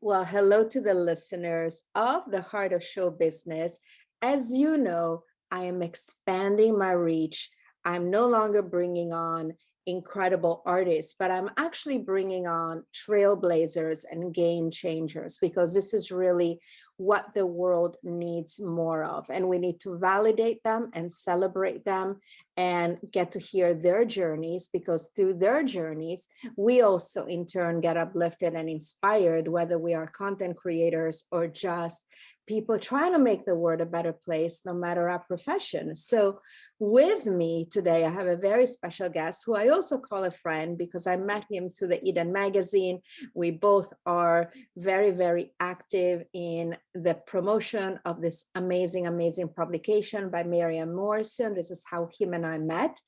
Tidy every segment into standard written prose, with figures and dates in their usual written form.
Well, hello to the listeners of the Heart of Show Business. As you know, I am expanding my reach. I'm no longer bringing on incredible artists, but I'm actually bringing on trailblazers and game changers because this is really what the world needs more of. And we need to validate them and celebrate them and get to hear their journeys, because through their journeys, we also in turn get uplifted and inspired, whether we are content creators or just people trying to make the world a better place, no matter our profession. So with me today, I have a very special guest who I also call a friend because I met him through the Eden magazine. We both are very, very active in the promotion of this amazing, amazing publication by Marianne Morrison. This is how him and I met.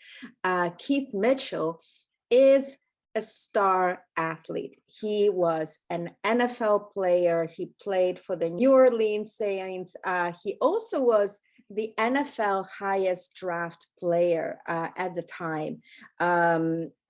Keith Mitchell is a star athlete. He was an NFL player. He played for the New Orleans Saints. He also was the NFL highest draft player at the time.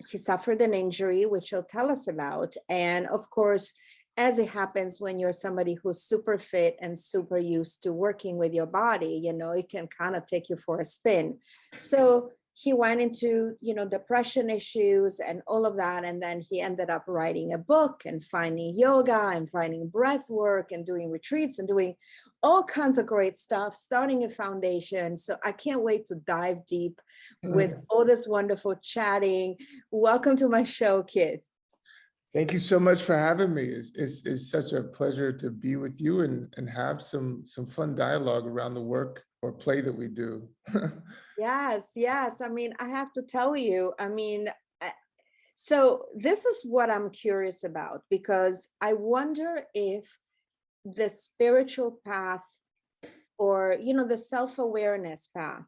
He suffered an injury, which he'll tell us about. And of course, as it happens when you're somebody who's super fit and super used to working with your body, you know, it can kind of take you for a spin. So he went into, depression issues and all of that. And then he ended up writing a book and finding yoga and finding breath work and doing retreats and doing all kinds of great stuff, starting a foundation. So I can't wait to dive deep with all this wonderful chatting. Welcome to my show, Kid. Thank you so much for having me. It's such a pleasure to be with you and have some fun dialogue around the work or play that we do. Yes. I mean, I have to tell you, so this is what I'm curious about, because I wonder if the spiritual path or, the self-awareness path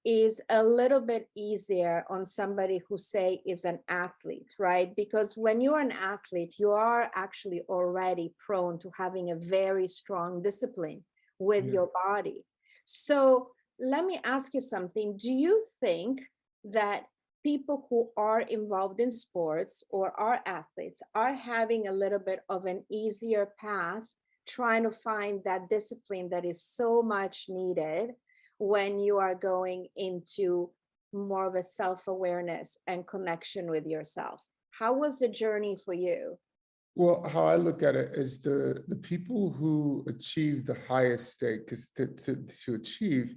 is a little bit easier on somebody who, say, is an athlete, right? Because when you're an athlete, you are actually already prone to having a very strong discipline with your body. So let me ask you something. Do you think that people who are involved in sports or are athletes are having a little bit of an easier path trying to find that discipline that is so much needed when you are going into more of a self-awareness and connection with yourself? How was the journey for you? Well, how I look at it is the people who achieve the highest stake, because to achieve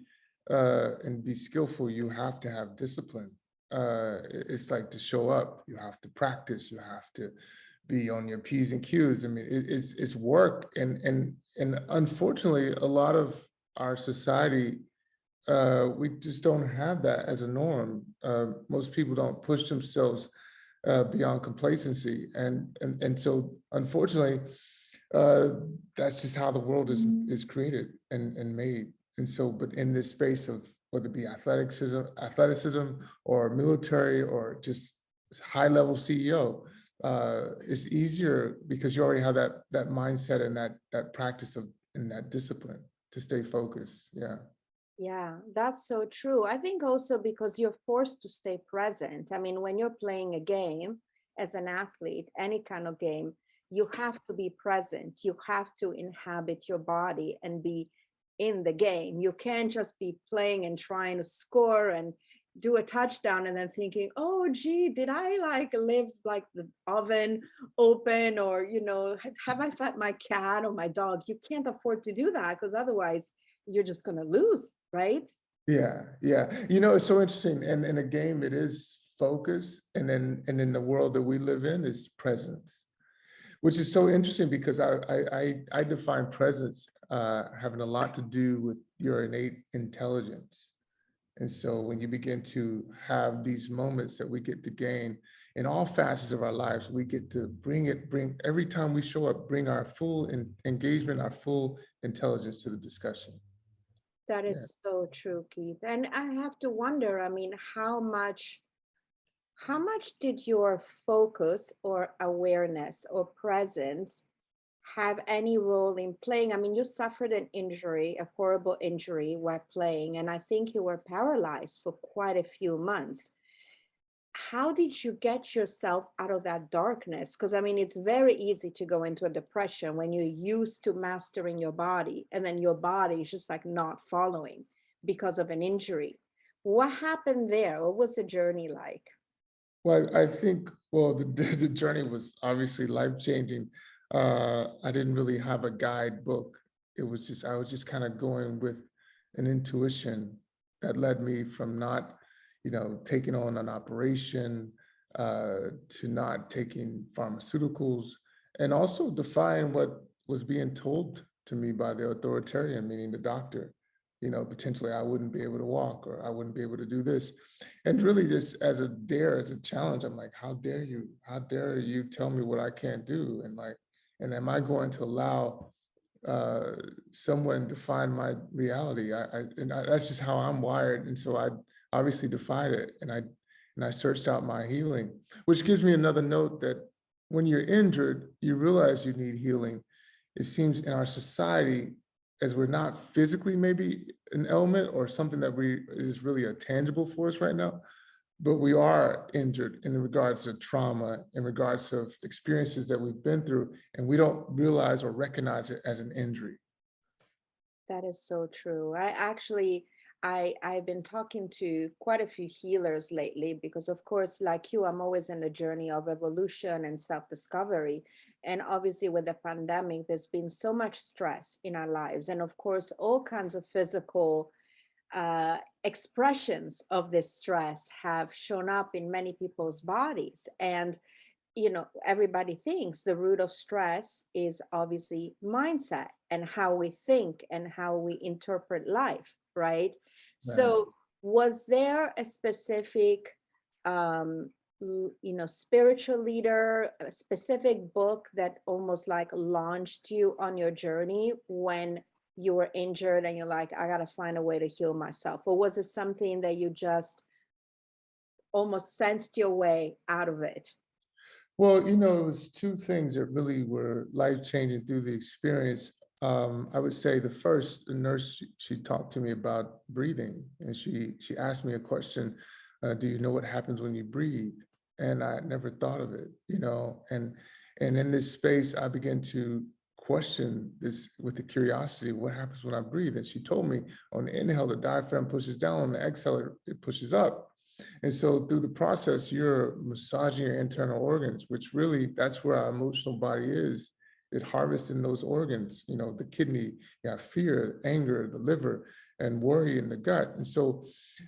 and be skillful, you have to have discipline. It's like to show up, you have to practice, you have to be on your P's and Q's. I mean, it's work. And unfortunately, a lot of our society, we just don't have that as a norm. Most people don't push themselves beyond complacency. And so unfortunately, that's just how the world is created and made. And so, but in this space of whether it be athleticism or military or just high level CEO, it's easier because you already have that mindset and that practice of and that discipline to stay focused. Yeah, that's so true. I think also because you're forced to stay present. I mean, when you're playing a game as an athlete, any kind of game, you have to be present. You have to inhabit your body and be in the game. You can't just be playing and trying to score and do a touchdown and then thinking, oh, gee, did I live like the oven open, or, have I fed my cat or my dog? You can't afford to do that, because otherwise you're just going to lose, right? Yeah. It's so interesting. And in a game, it is focus. And in the world that we live in is presence, which is so interesting because I define presence having a lot to do with your innate intelligence. And so when you begin to have these moments that we get to gain in all facets of our lives, we get to bring every time we show up, bring our full engagement, our full intelligence to the discussion. That is so true, Keith. And I have to wonder, I mean, how much did your focus or awareness or presence have any role in playing? I mean, you suffered an injury, a horrible injury while playing, and I think you were paralyzed for quite a few months. how did you get yourself out of that darkness? Because I mean, it's very easy to go into a depression when you're used to mastering your body, and then your body is just like not following because of an injury. What happened there? What was the journey like? Well, I think, well, the journey was obviously life-changing. I didn't really have a guidebook. It was just, I was just kind of going with an intuition that led me from not, taking on an operation, to not taking pharmaceuticals, and also defying what was being told to me by the authoritarian, meaning the doctor. Potentially I wouldn't be able to walk, or I wouldn't be able to do this. And really, just as a dare, as a challenge, I'm like, how dare you? How dare you tell me what I can't do? And like, and am I going to allow uh, someone define my reality? That's just how I'm wired. And so I obviously defied it, and I searched out my healing, which gives me another note that when you're injured, you realize you need healing. It seems in our society, as we're not physically maybe an element or something that we is really a tangible for us right now, but we are injured in regards to trauma, in regards of experiences that we've been through, and we don't realize or recognize it as an injury. That is so true. I actually, I've been talking to quite a few healers lately because, of course, like you, I'm always in the journey of evolution and self-discovery. And obviously, with the pandemic, there's been so much stress in our lives, and of course, all kinds of physical expressions of this stress have shown up in many people's bodies. And everybody thinks the root of stress is obviously mindset and how we think and how we interpret life, right? Right. So, was there a specific, spiritual leader, a specific book that almost like launched you on your journey when you were injured and you're like, I got to find a way to heal myself? Or was it something that you just almost sensed your way out of it? Well, it was two things that really were life-changing through the experience. I would say the first, the nurse, she talked to me about breathing, and she asked me a question, do you know what happens when you breathe? And I never thought of it, and in this space, I began to question this with the curiosity, what happens when I breathe? And she told me on the inhale, the diaphragm pushes down, on the exhale, it pushes up. And so through the process, you're massaging your internal organs, which really, that's where our emotional body is. It harvests in those organs, the kidney, you have fear, anger, the liver, and worry in the gut. And so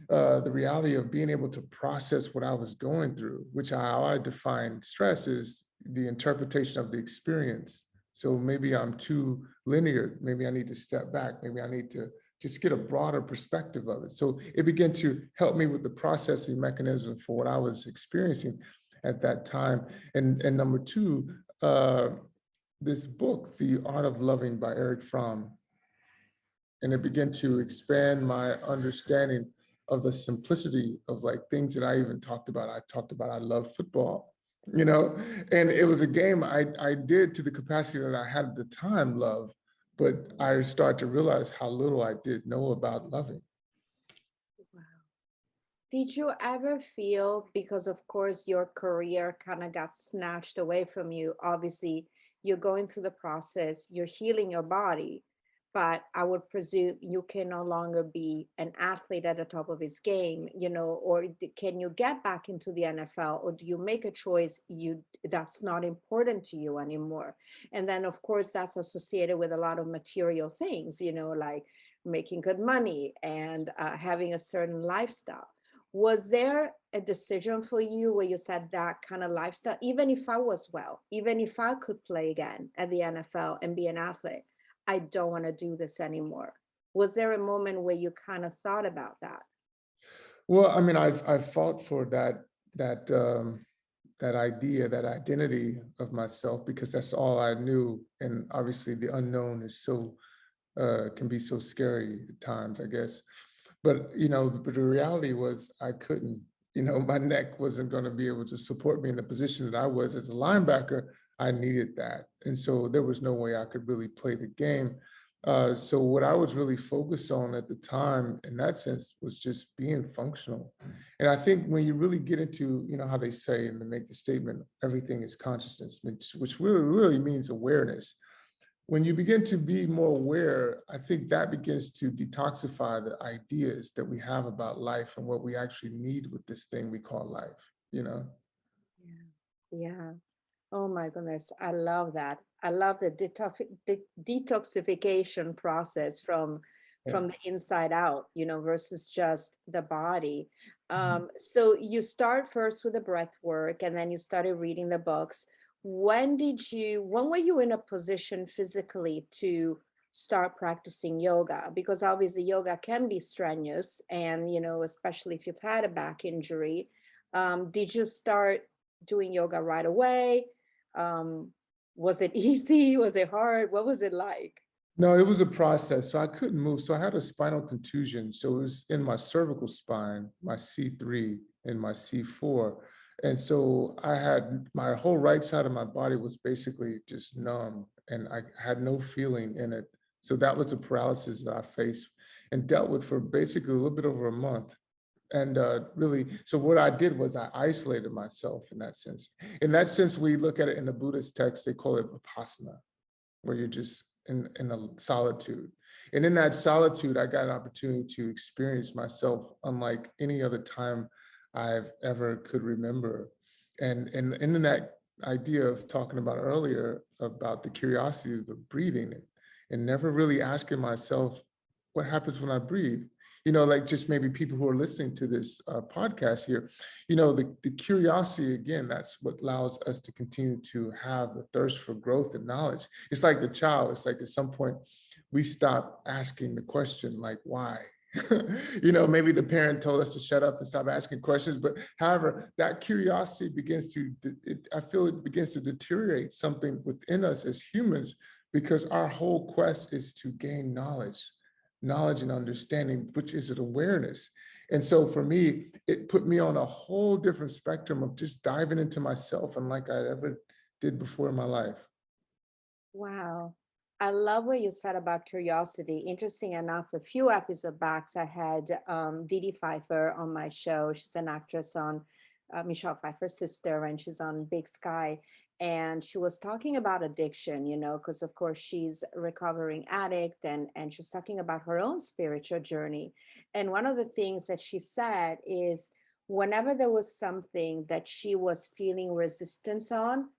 the reality of being able to process what I was going through, which how I define stress is the interpretation of the experience. So maybe I'm too linear. Maybe I need to step back. Maybe I need to just get a broader perspective of it. So it began to help me with the processing mechanism for what I was experiencing at that time. And number two, this book, The Art of Loving by Eric Fromm, and it began to expand my understanding of the simplicity of like things that I even talked about. I talked about I love football, and it was a game I did to the capacity that I had at the time love, but I started to realize how little I did know about loving. Wow. Did you ever feel, because of course your career kind of got snatched away from you, obviously you're going through the process, you're healing your body, but I would presume you can no longer be an athlete at the top of his game, or can you get back into the NFL, or do you make a choice that's not important to you anymore? And then of course that's associated with a lot of material things, like making good money and having a certain lifestyle. Was there a decision for you where you said that kind of lifestyle, even if I was well, even if I could play again at the NFL and be an athlete, I don't want to do this anymore? Was there a moment where you kind of thought about that? Well, I mean, I've fought for that idea, that identity of myself, because that's all I knew. And obviously the unknown is so can be so scary at times, I guess. But but the reality was I couldn't. My neck wasn't going to be able to support me in the position that I was as a linebacker. I needed that, and so there was no way I could really play the game. So what I was really focused on at the time in that sense was just being functional. And I think when you really get into, how they say and they make the statement, everything is consciousness, which really means awareness. When you begin to be more aware, I think that begins to detoxify the ideas that we have about life and what we actually need with this thing we call life. Yeah. Yeah. Oh my goodness, I love that. I love the detoxification process from the Yes. inside out, versus just the body. Mhm. So you start first with the breath work, and then you started reading the books. When were you in a position physically to start practicing yoga? Because obviously yoga can be strenuous, and especially if you've had a back injury. Did you start doing yoga right away? Um, was it easy? Was it hard? What was it like? No, it was a process. So I couldn't move. So I had a spinal contusion. So it was in my cervical spine, my C3 and my C4. And so I had my whole right side of my body was basically just numb and I had no feeling in it. So that was a paralysis that I faced and dealt with for basically a little bit over a month. And really, so what I did was I isolated myself in that sense. In that sense, we look at it in the Buddhist text, they call it vipassana, where you're just in a solitude. And in that solitude, I got an opportunity to experience myself unlike any other time I've ever could remember. And in that idea of talking about earlier about the curiosity of the breathing and never really asking myself, what happens when I breathe? Like just maybe people who are listening to this podcast here, the curiosity, again, that's what allows us to continue to have the thirst for growth and knowledge. It's like the child. It's like at some point we stop asking the question, like, why? Maybe the parent told us to shut up and stop asking questions, but however, that curiosity I feel it begins to deteriorate something within us as humans because our whole quest is to gain knowledge and understanding, which is an awareness. And so for me, it put me on a whole different spectrum of just diving into myself unlike I ever did before in my life. Wow. I love what you said about curiosity. Interesting enough, a few episodes back, I had Dee Pfeiffer on my show. She's an actress on Michelle Pfeiffer's sister, and she's on Big Sky. And she was talking about addiction, because of course she's a recovering addict, and she's talking about her own spiritual journey. And one of the things that she said is whenever there was something that she was feeling resistance on,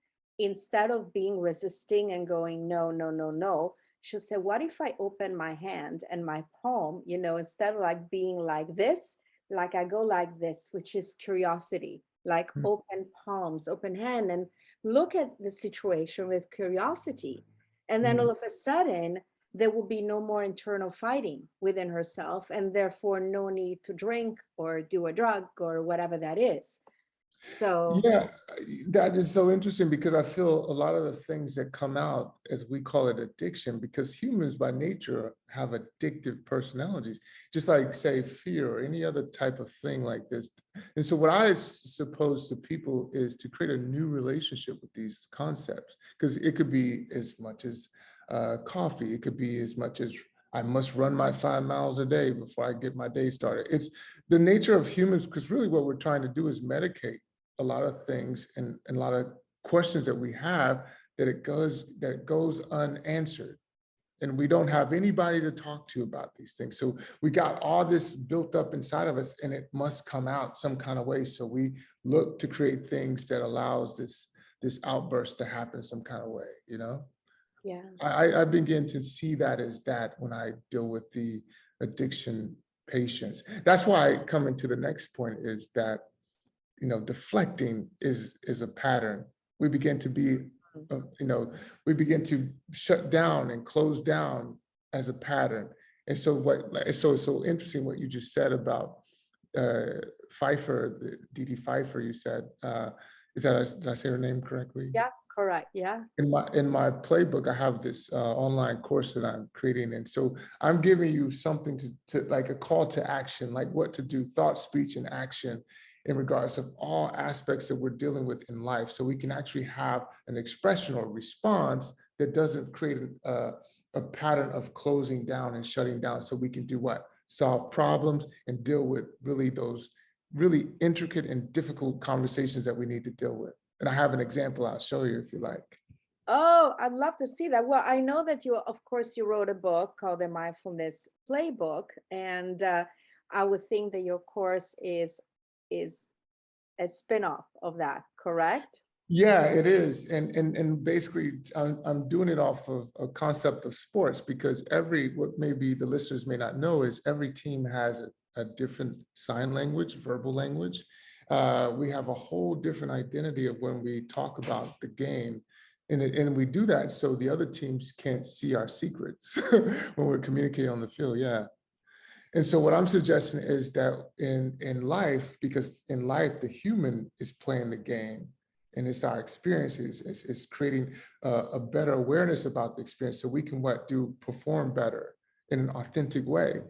instead of being resisting and going, no, no, no, no, she'll say, what if I open my hand and my palm, instead of like being like this, like I go like this, which is curiosity, like Mm. open palms, open hand, and look at the situation with curiosity. And then all Mm. of a sudden, there will be no more internal fighting within herself, and therefore no need to drink or do a drug or whatever that is. So, Yeah, that is so interesting because I feel a lot of the things that come out, as we call it, addiction, because humans by nature have addictive personalities, just like, say, fear or any other type of thing like this. And so, what I suppose to people is to create a new relationship with these concepts, because it could be as much as coffee, it could be as much as I must run my 5 miles a day before I get my day started. It's the nature of humans, because really what we're trying to do is medicate a lot of things and a lot of questions that we have that it goes unanswered. And we don't have anybody to talk to about these things. So we got all this built up inside of us and it must come out some kind of way. So we look to create things that allows this outburst to happen some kind of way. yeah. I begin to see that as that when I deal with the addiction patients. That's why coming to the next point is that deflecting is a pattern. We begin to be, Mhm. we begin to shut down and close down as a pattern. And so it's so interesting what you just said about Pfeiffer, Dee Pfeiffer, you said, did I say her name correctly? Yeah, correct. Yeah. In my playbook, I have this online course that I'm creating. And so I'm giving you something to like a call to action, like what to do, thought, speech, and action in regards of all aspects that we're dealing with in life. So we can actually have an expression or response that doesn't create a pattern of closing down and shutting down, so we can do what? Solve problems and deal with really those really intricate and difficult conversations that we need to deal with. And I have an example I'll show you if you like. Oh, I'd love to see that. Well, I know that you, of course, you wrote a book called the Mindfulness Playbook, and I would think that your course is a spin-off of that, correct? Yeah, it is. And basically I'm doing it off of a concept of sports, because what maybe the listeners may not know is every team has a different sign language, verbal language. We have a whole different identity of when we talk about the game. And we do that so the other teams can't see our secrets when we're communicating on the field. Yeah. And so what I'm suggesting is that in life, because in life, the human is playing the game, and it's our experiences, it's creating a better awareness about the experience, so we can perform better in an authentic way.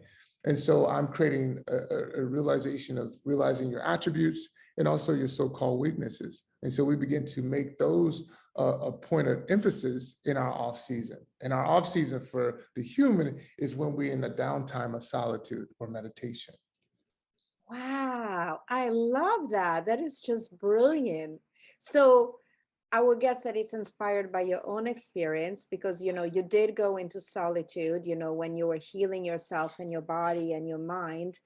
And so I'm creating a realization of realizing your attributes and also your so-called weaknesses. And so we begin to make those a point of emphasis in our off season. And our off season for the human is when we're in a downtime of solitude or meditation. Wow, I love that. That is just brilliant. So I would guess that it's inspired by your own experience, because you did go into solitude, when you were healing yourself and your body and your mind.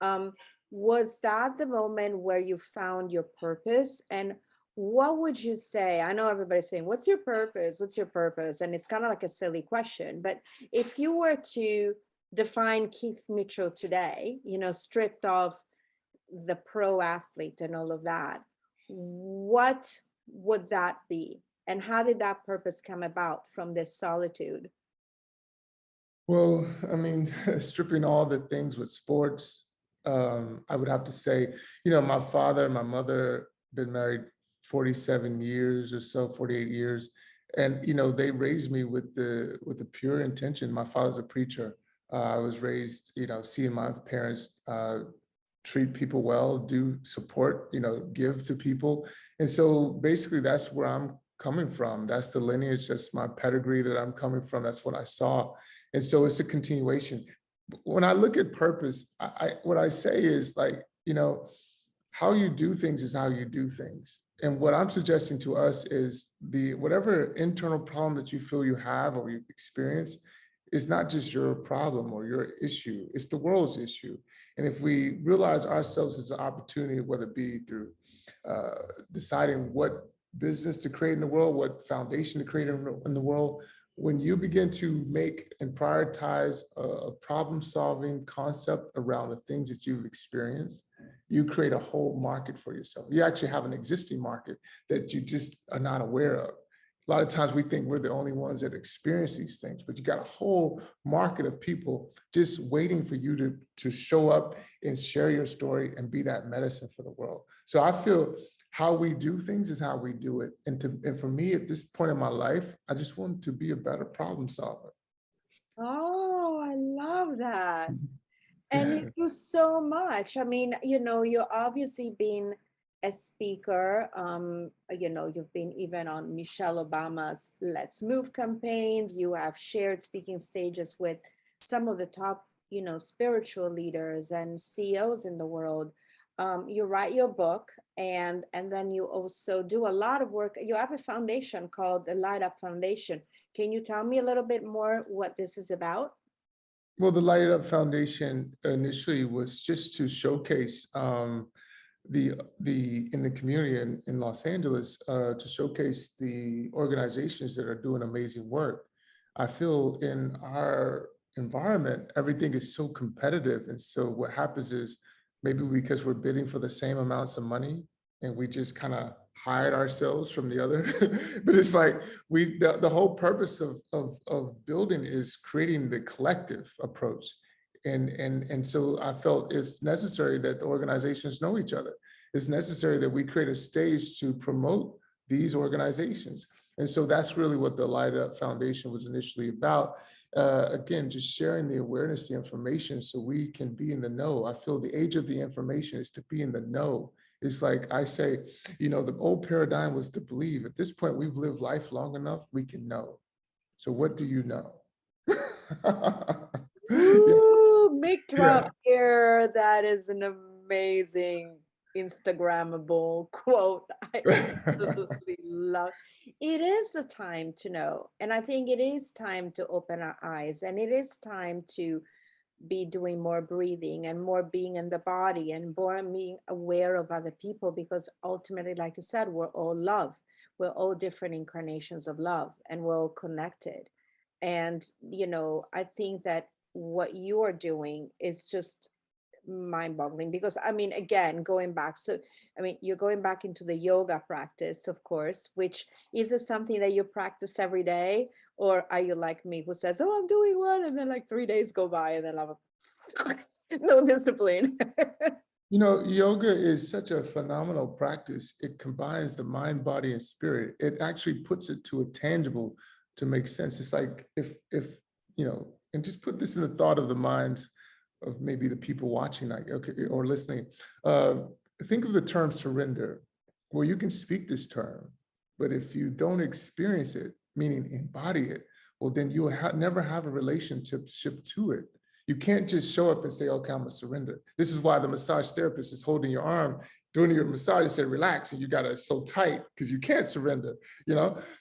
Um, was that the moment where you found your purpose? And what would you say? I know everybody's saying, "What's your purpose? What's your purpose?" And it's kind of like a silly question, but if you were to define Keith Mitchell today, stripped of the pro athlete and all of that, what would that be? And how did that purpose come about from this solitude? Well, I mean, stripping all the things with sports, I would have to say, my father and my mother been married 47 years or so, 48 years. And, they raised me with the pure intention. My father's a preacher. I was raised, seeing my parents treat people well, do support, give to people. And so basically that's where I'm coming from. That's the lineage, that's my pedigree that I'm coming from. That's what I saw. And so it's a continuation. When I look at purpose, what I say is like, how you do things is how you do things. And what I'm suggesting to us is whatever internal problem that you feel you have or you experience is not just your problem or your issue, it's the world's issue. And if we realize ourselves as an opportunity, whether it be through deciding what business to create in the world, what foundation to create in the world, when you begin to make and prioritize a problem-solving concept around the things that you've experienced, you create a whole market for yourself. You actually have an existing market that you just are not aware of. A lot of times we think we're the only ones that experience these things, but you got a whole market of people just waiting for you to show up and share your story and be that medicine for the world. So I feel how we do things is how we do it. And for me, at this point in my life, I just want to be a better problem solver. Oh, I love that. And you Yeah. do so much. I mean, you're obviously been a speaker. You've been even on Michelle Obama's Let's Move campaign. You have shared speaking stages with some of the top, spiritual leaders and CEOs in the world. You write your book, and then you also do a lot of work. You have a foundation called the Light Up Foundation. Can you tell me a little bit more what this is about? Well, the Light It Up Foundation initially was just to showcase the in the community in Los Angeles, to showcase the organizations that are doing amazing work. I feel in our environment, everything is so competitive. And so what happens is maybe because we're bidding for the same amounts of money and we just kind of hide ourselves from the other. But it's like the whole purpose of building is creating the collective approach. And so I felt it's necessary that the organizations know each other. It's necessary that we create a stage to promote these organizations. And so that's really what the Light Up Foundation was initially about. Again, just sharing the awareness, the information, so we can be in the know. I feel the age of the information is to be in the know. It's like I say, the old paradigm was to believe. At this point, we've lived life long enough, we can know. So what do you know? Yeah, Ooh, mic yeah. drop here. That is an amazing Instagrammable quote. I absolutely love. It is the time to know, and I think it is time to open our eyes, and it is time to be doing more breathing and more being in the body and more being aware of other people, because ultimately, like you said, we're all love. We're all different incarnations of love, and we're all connected. And I think that what you are doing is just mind-boggling, because I mean, again, going back, so I mean, you're going back into the yoga practice, of course, which is it something that you practice every day, or are you like me who says, oh, I'm doing one, and then like 3 days go by and then I'm no discipline? Yoga is such a phenomenal practice. It combines the mind, body, and spirit. It actually puts it to a tangible to make sense. It's like if and just put this in the thought of the minds of maybe the people watching, like, okay, or listening. Uh, think of the term surrender. Well, you can speak this term, but if you don't experience it, meaning embody it, well, then you will never have a relationship to it. You can't just show up and say, okay, I'm gonna surrender. This is why the massage therapist is holding your arm during your massage and say, relax, and you got it so tight because you can't surrender.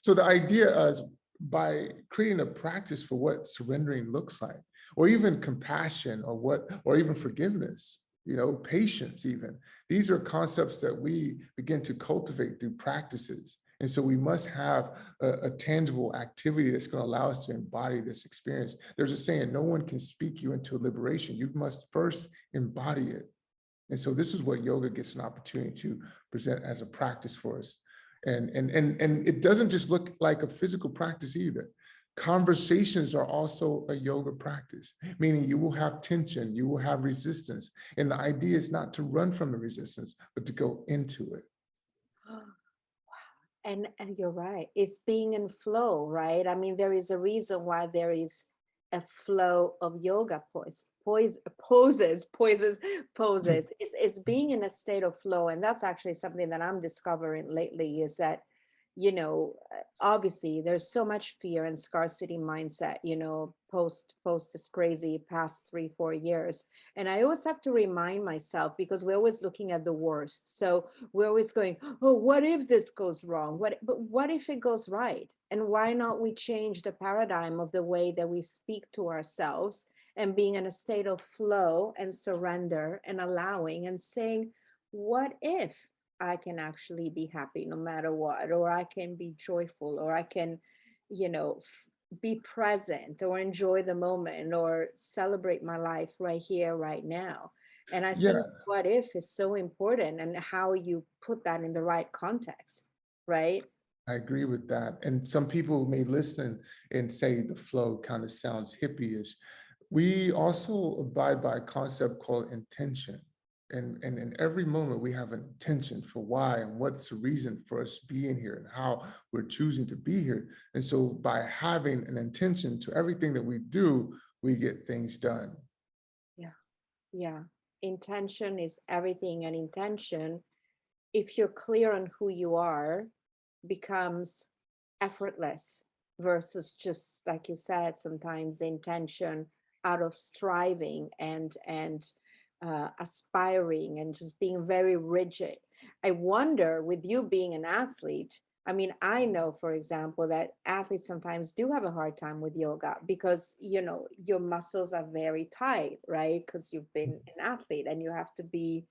So the idea is by creating a practice for what surrendering looks like, or even compassion, or even forgiveness, patience even. These are concepts that we begin to cultivate through practices. And so we must have a tangible activity that's going to allow us to embody this experience. There's a saying, no one can speak you into liberation. You must first embody it. And so this is what yoga gets an opportunity to present as a practice for us. And it doesn't just look like a physical practice either. Conversations are also a yoga practice, meaning you will have tension, you will have resistance. And the idea is not to run from the resistance, but to go into it. And you're right. It's being in flow, right? I mean, there is a reason why there is a flow of yoga poses. It's being in a state of flow. And that's actually something that I'm discovering lately, is that, obviously there's so much fear and scarcity mindset, post this crazy past 3-4 years. And I always have to remind myself, because we're always looking at the worst. So we're always going, oh, what if this goes wrong? But what if it goes right? And why not we change the paradigm of the way that we speak to ourselves, and being in a state of flow and surrender and allowing and saying, what if I can actually be happy no matter what, or I can be joyful, or I can, be present, or enjoy the moment, or celebrate my life right here, right now. And I think Yeah, what if is so important, and how you put that in the right context, right? I agree with that. And some people may listen and say the flow kind of sounds hippie-ish. We also abide by a concept called intention. And in every moment, we have an intention for why and what's the reason for us being here and how we're choosing to be here. And so by having an intention to everything that we do, we get things done. Yeah. Yeah. Intention is everything. And intention, if you're clear on who you are, becomes effortless, versus just like you said, sometimes intention out of striving and aspiring and just being very rigid. I wonder, with you being an athlete, I mean, I know, for example, that athletes sometimes do have a hard time with yoga, because your muscles are very tight, right? Because you've been an athlete, and you have to be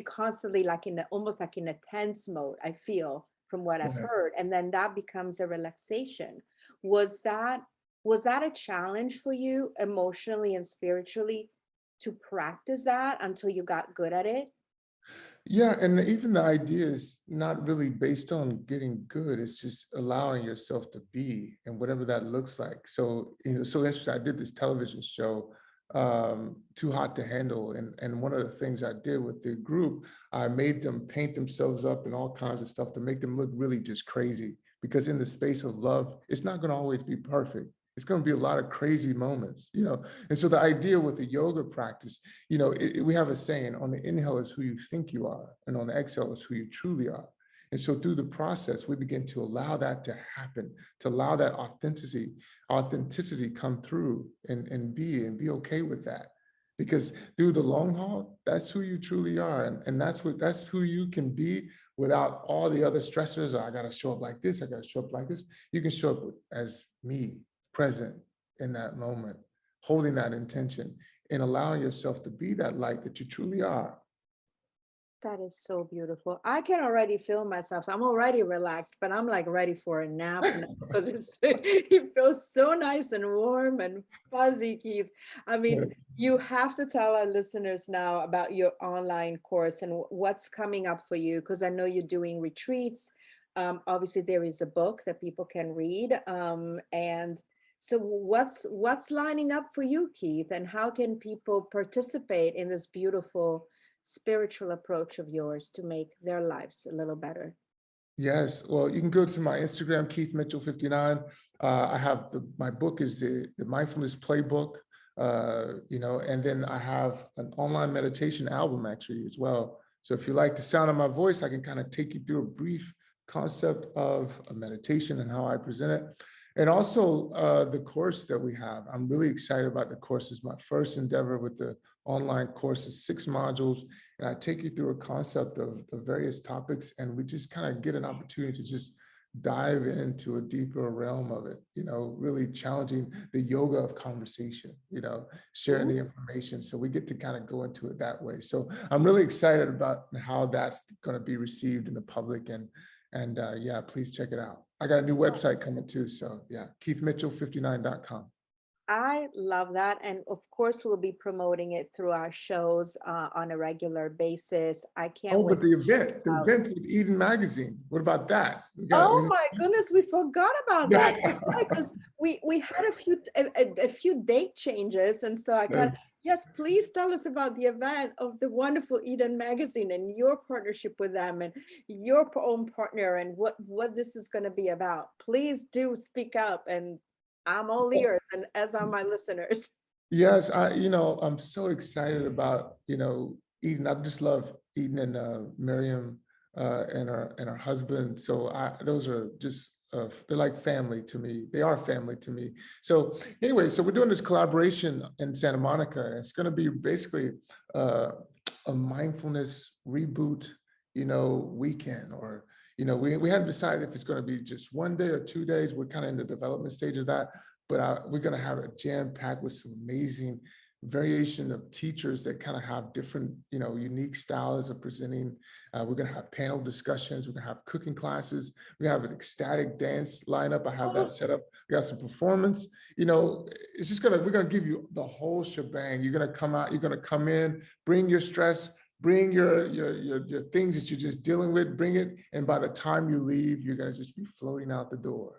constantly like almost like in a tense mode, I feel, from what I've Right. heard. And then that becomes a relaxation. Was that a challenge for you emotionally and spiritually, to practice that until you got good at it? Yeah, and even the idea is not really based on getting good. It's just allowing yourself to be, and whatever that looks like. So, so interesting. I did this television show, Too Hot to Handle, and one of the things I did with the group, I made them paint themselves up and all kinds of stuff to make them look really just crazy. Because in the space of love, it's not going to always be perfect. It's going to be a lot of crazy moments. And so the idea with the yoga practice, we have a saying: on the inhale is who you think you are, and on the exhale is who you truly are. And so through the process, we begin to allow that to happen, to allow that authenticity come through and be okay with that. Because through the long haul, that's who you truly are. And that's who you can be without all the other stressors. Oh, I gotta show up like this, I gotta show up like this. You can show up as me, present in that moment, holding that intention and allowing yourself to be that light that you truly are. That is so beautiful. I can already feel myself. I'm already relaxed, but I'm like ready for a nap now because it feels so nice and warm and fuzzy, Keith. I mean, you have to tell our listeners now about your online course and what's coming up for you, because I know you're doing retreats. Obviously, there is a book that people can read. And so what's lining up for you, Keith? And how can people participate in this beautiful spiritual approach of yours to make their lives a little better? Yes, well, you can go to my Instagram, Keith Mitchell 59. I have my book is the Mindfulness Playbook, and then I have an online meditation album actually as well. So if you like the sound of my voice, I can kind of take you through a brief concept of a meditation and how I present it. And also the course that we have. I'm really excited about the course. It's my first endeavor with the online course. It's 6 modules. And I take you through a concept of the various topics, and we just kind of get an opportunity to just dive into a deeper realm of it, really challenging the yoga of conversation, sharing the information. So we get to kind of go into it that way. So I'm really excited about how that's going to be received in the public. And yeah, please check it out. I got a new website coming too. So yeah, keithmitchell59.com. I love that. And of course, we'll be promoting it through our shows on a regular basis. I can't Oh, wait. but the event with Eden Magazine. What about that? Oh my goodness, we forgot about that. That's Yeah. right, because we had a few date changes, and so I kind of, yes, please tell us about the event of the wonderful Eden Magazine and your partnership with them and your own partner and what this is going to be about. Please do speak up, and I'm all ears, and as are my listeners. Yes, I'm so excited about, Eden. I just love Eden and Miriam and her husband. So those are just they're like family to me. They are family to me. So anyway, so we're doing this collaboration in Santa Monica. It's going to be basically a mindfulness reboot, weekend, or we haven't decided if it's going to be just 1 day or 2 days. We're kind of in the development stage of that. But we're going to have it jam-packed with some amazing variation of teachers that kind of have different, unique styles of presenting. We're going to have panel discussions. We're going to have cooking classes. We have an ecstatic dance lineup. I have that set up. We got some performance. It's just we're going to give you the whole shebang. You're going to come out. You're going to come in, bring your stress, bring your things that you're just dealing with, bring it. And by the time you leave, you're going to just be floating out the door.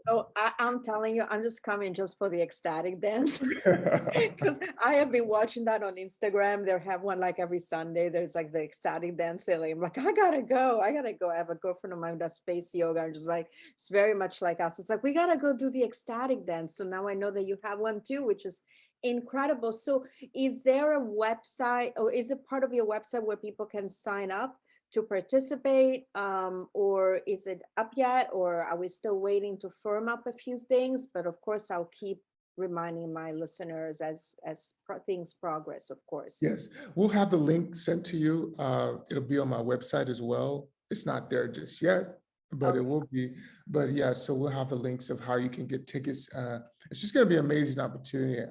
So I'm telling you, I'm just coming just for the ecstatic dance because I have been watching that on Instagram. They have one like every Sunday. There's like the ecstatic dance daily. I'm like, I gotta go. I have a girlfriend of mine that space yoga. I'm just like, it's very much like us. It's like, we gotta go do the ecstatic dance. So now I know that you have one too, which is incredible. So is there a website, or is it part of your website where people can sign up to participate, or is it up yet, or are we still waiting to firm up a few things? But of course, I'll keep reminding my listeners as things progress, of course. Yes, we'll have the link sent to you. It'll be on my website as well. It's not there just yet, but it will be. But yeah, so we'll have the links of how you can get tickets. It's just going to be an amazing opportunity.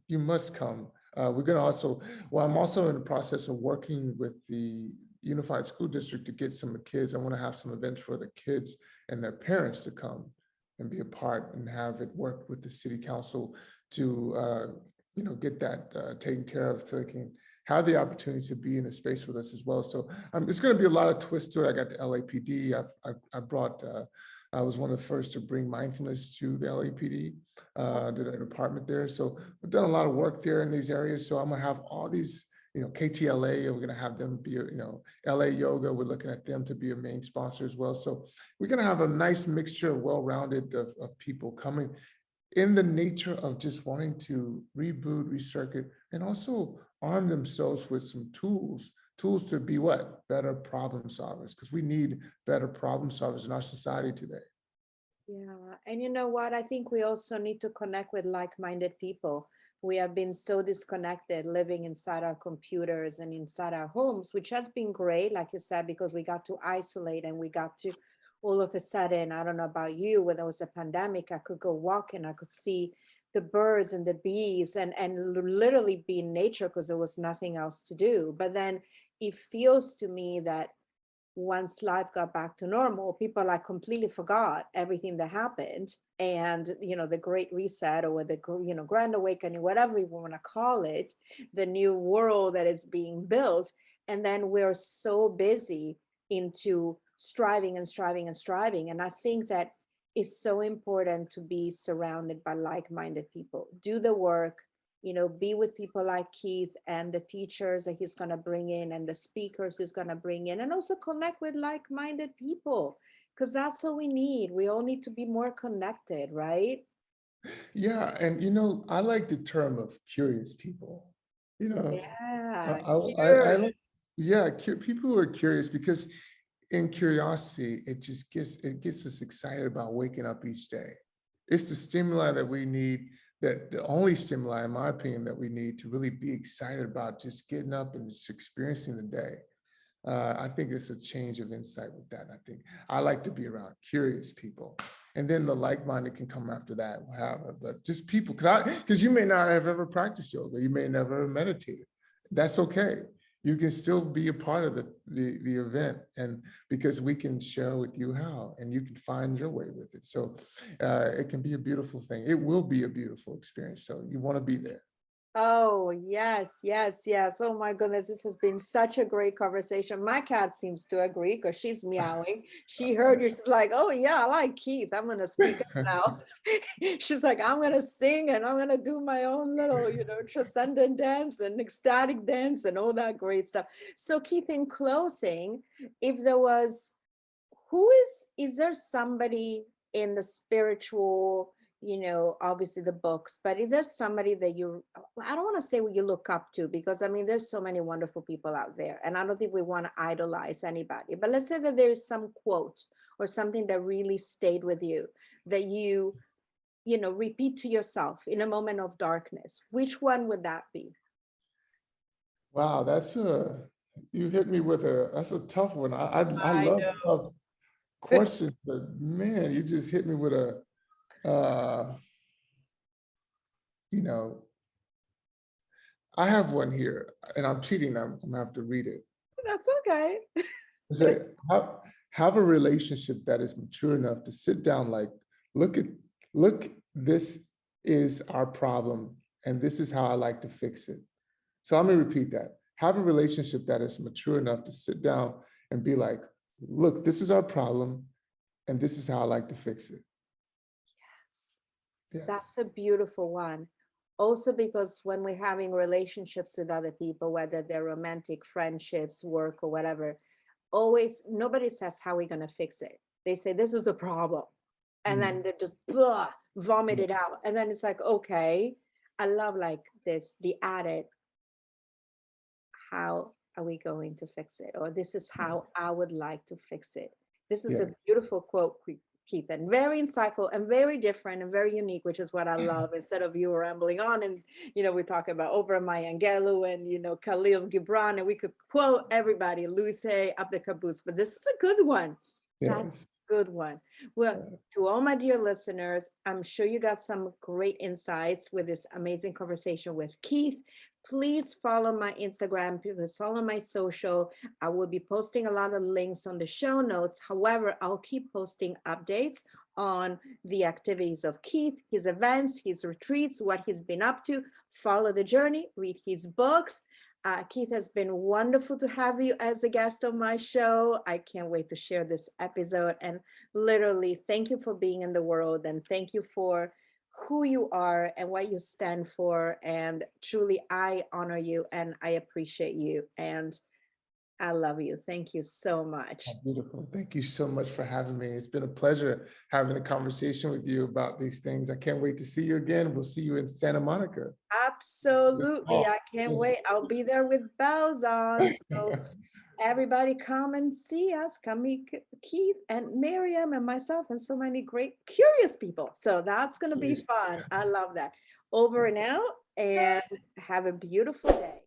You must come. We're going to also, well, I'm also in the process of working with the Unified School District to get some kids. I want to have some events for the kids and their parents to come and be a part and have it work with the city council to, get that taken care of so they can have the opportunity to be in the space with us as well. So it's going to be a lot of twists to it. I got the LAPD. I was one of the first to bring mindfulness to the LAPD, did a department there. So we've done a lot of work there in these areas. So I'm going to have all these, KTLA, we're going to have them be, LA Yoga, we're looking at them to be a main sponsor as well. So we're going to have a nice mixture of well-rounded of people coming in the nature of just wanting to reboot, recircuit, and also arm themselves with some tools tools to be what? Better problem solvers, because we need better problem solvers in our society today. Yeah, and you know what? I think we also need to connect with like-minded people. We have been so disconnected living inside our computers and inside our homes, which has been great, like you said, because we got to isolate and we got to all of a sudden, I don't know about you, when there was a pandemic, I could go walk and I could see the birds and the bees and literally be in nature because there was nothing else to do. But then it feels to me that once life got back to normal, people like completely forgot everything that happened. And, the great reset or the, grand awakening, whatever you want to call it, the new world that is being built. And then we're so busy into striving and striving and striving. And I think that is so important to be surrounded by like-minded people. Do the work, be with people like Keith and the teachers that he's going to bring in and the speakers he's going to bring in, and also connect with like-minded people, because that's all we need. We all need to be more connected, right? Yeah, and I like the term of curious people. You know, Yeah, I curious. like, yeah, people who are curious, because in curiosity, it gets us excited about waking up each day. It's the stimuli that we need, that the only stimuli, in my opinion, that we need to really be excited about just getting up and just experiencing the day. I think it's a change of insight with that. I think I like to be around curious people, and then the like-minded can come after that. However, but just people, because you may not have ever practiced yoga, you may never have meditated. That's okay. You can still be a part of the event, and because we can share with you how, and you can find your way with it. So it can be a beautiful thing. It will be a beautiful experience. So you want to be there. Oh, yes, yes, yes. Oh my goodness, this has been such a great conversation. My cat seems to agree because she's meowing. She heard you. She's like, oh yeah, I like Keith. I'm gonna speak up now. She's like, I'm gonna sing and I'm gonna do my own little, transcendent dance and ecstatic dance and all that great stuff. So Keith, in closing, if there was, is there somebody in the spiritual, obviously the books, but is there somebody that I don't want to say what you look up to, because I mean there's so many wonderful people out there and I don't think we want to idolize anybody, but let's say that there's some quote or something that really stayed with you, that you repeat to yourself in a moment of darkness. Which one would that be? Wow, you hit me with that's a tough one. I I love know. tough questions, but man, you just hit me with uh, you know, I have one here, and I'm cheating. I'm gonna have to read it. That's okay. It said, have a relationship that is mature enough to sit down, like, look at, look, this is our problem, and this is how I like to fix it. So let me repeat that. Have a relationship that is mature enough to sit down and be like, look, this is our problem, and this is how I like to fix it. Yes. That's a beautiful one. Also, because when we're having relationships with other people, whether they're romantic, friendships, work, or whatever, always nobody says how we're going to fix it. They say, this is a problem. And then Mm, they just blah, vomit yeah, it out. And then it's like, okay, I love like this, the added, how are we going to fix it? Or this is yeah, how I would like to fix it. This is yeah. a beautiful quote, Keith, and very insightful and very different and very unique, which is what I love. Instead of you rambling on and, we talk about Oprah Mayangelu and, Khalil Gibran, and we could quote everybody, Luis Hay, Abdel Caboose, but this is a good one. That's Yes. a good one. Well, Yeah. to all my dear listeners, I'm sure you got some great insights with this amazing conversation with Keith. Please follow my Instagram, please follow my social. I will be posting a lot of links on the show notes. However, I'll keep posting updates on the activities of Keith, his events, his retreats, what he's been up to. Follow the journey, read his books. Keith, has been wonderful to have you as a guest on my show. I can't wait to share this episode. And literally, thank you for being in the world, and thank you for who you are and what you stand for. And truly, I honor you and I appreciate you. And I love you. Thank you so much. Oh, beautiful. Thank you so much for having me. It's been a pleasure having a conversation with you about these things. I can't wait to see you again. We'll see you in Santa Monica. This Absolutely. fall. I can't Yes. wait. I'll be there with bells on. So everybody come and see us. Come meet Keith and Miriam and myself and so many great curious people. So that's going to be fun. I love that. Over and out, and have a beautiful day.